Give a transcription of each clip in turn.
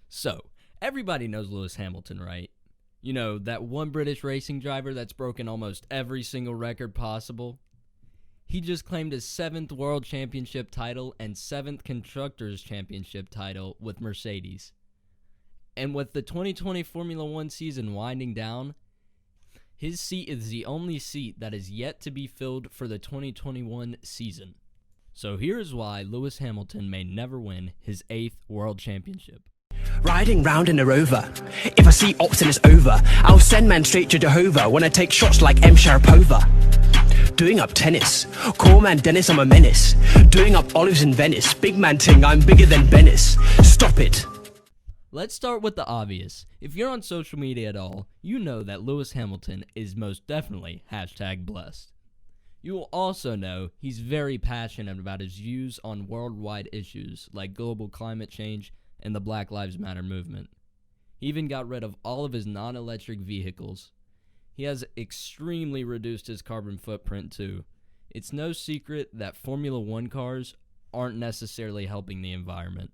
So, everybody knows Lewis Hamilton, right? You know, that one British racing driver that's broken almost every single record possible. He just claimed his 7th World Championship title and 7th Constructors' Championship title with Mercedes. And with the 2020 Formula One season winding down, his seat is the only seat that is yet to be filled for the 2021 season. So here's why Lewis Hamilton may never win his 8th World Championship. Riding round in a Rover. If I see ops and it's over, I'll send man straight to Jehovah when I take shots like M. Sharapova. Doing up tennis. Call man Dennis, I'm a menace. Doing up olives in Venice. Big man ting, I'm bigger than Venice. Stop it. Let's start with the obvious. If you're on social media at all, you know that Lewis Hamilton is most definitely #blessed. You will also know he's very passionate about his views on worldwide issues like global climate change and the Black Lives Matter movement. He even got rid of all of his non-electric vehicles. He has extremely reduced his carbon footprint too. It's no secret that Formula One cars aren't necessarily helping the environment.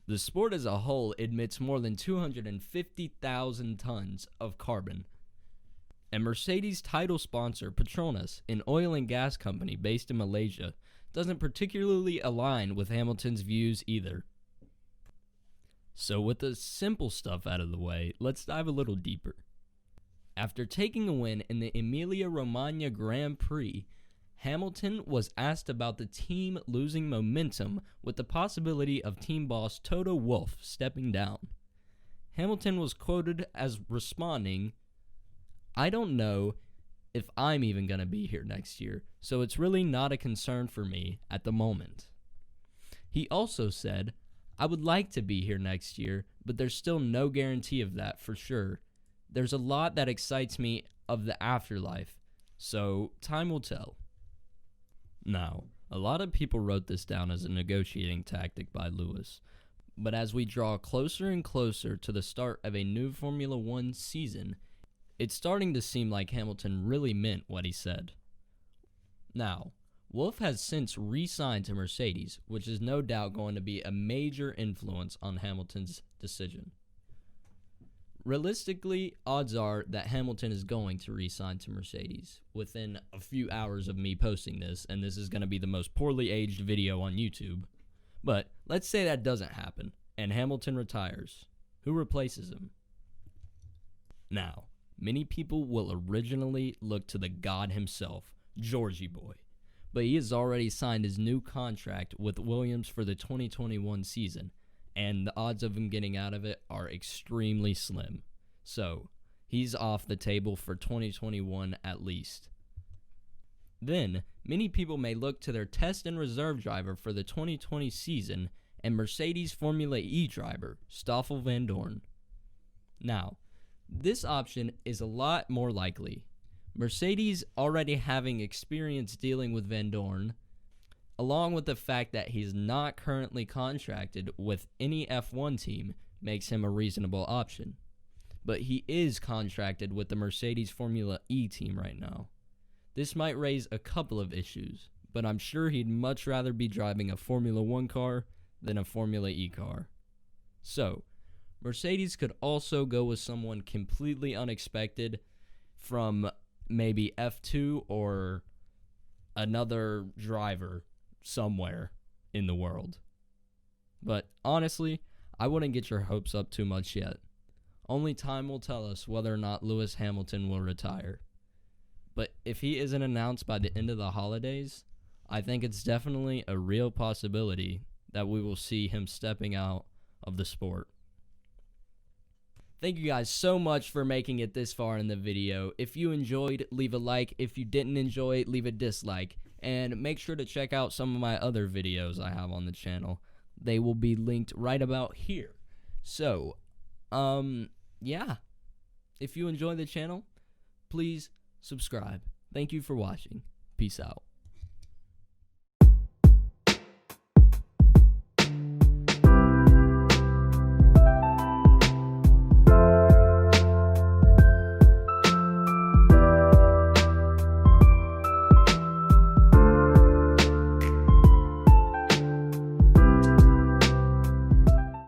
The sport as a whole emits more than 250,000 tons of carbon. And Mercedes' title sponsor, Petronas, an oil and gas company based in Malaysia, doesn't particularly align with Hamilton's views either. So with the simple stuff out of the way, let's dive a little deeper. After taking a win in the Emilia-Romagna Grand Prix, Hamilton was asked about the team losing momentum with the possibility of team boss Toto Wolff stepping down. Hamilton was quoted as responding, "I don't know if I'm even going to be here next year, so it's really not a concern for me at the moment." He also said, "I would like to be here next year, but there's still no guarantee of that for sure. There's a lot that excites me of the afterlife, so time will tell." Now, a lot of people wrote this down as a negotiating tactic by Lewis, but as we draw closer and closer to the start of a new Formula One season, it's starting to seem like Hamilton really meant what he said. Now, Wolff has since re-signed to Mercedes, which is no doubt going to be a major influence on Hamilton's decision. Realistically, odds are that Hamilton is going to re-sign to Mercedes within a few hours of me posting this, and this is going to be the most poorly aged video on YouTube. But let's say that doesn't happen, and Hamilton retires. Who replaces him? Now, many people will originally look to the god himself, Georgie Boy, but he has already signed his new contract with Williams for the 2021 season, and the odds of him getting out of it are extremely slim. So, he's off the table for 2021 at least. Then, many people may look to their test and reserve driver for the 2020 season and Mercedes Formula E driver, Stoffel Vandoorne. Now, this option is a lot more likely. Mercedes already having experience dealing with Vandoorne, along with the fact that he's not currently contracted with any F1 team, makes him a reasonable option. But he is contracted with the Mercedes Formula E team right now. This might raise a couple of issues, but I'm sure he'd much rather be driving a Formula One car than a Formula E car. So, Mercedes could also go with someone completely unexpected from maybe F2 or another driver somewhere in the world. But honestly, I wouldn't get your hopes up too much yet. Only time will tell us whether or not Lewis Hamilton will retire. But if he isn't announced by the end of the holidays, I think it's definitely a real possibility that we will see him stepping out of the sport. Thank you guys so much for making it this far in the video. If you enjoyed, leave a like. If you didn't enjoy, leave a dislike. And make sure to check out some of my other videos I have on the channel. They will be linked right about here. So, yeah. If you enjoy the channel, please subscribe. Thank you for watching. Peace out.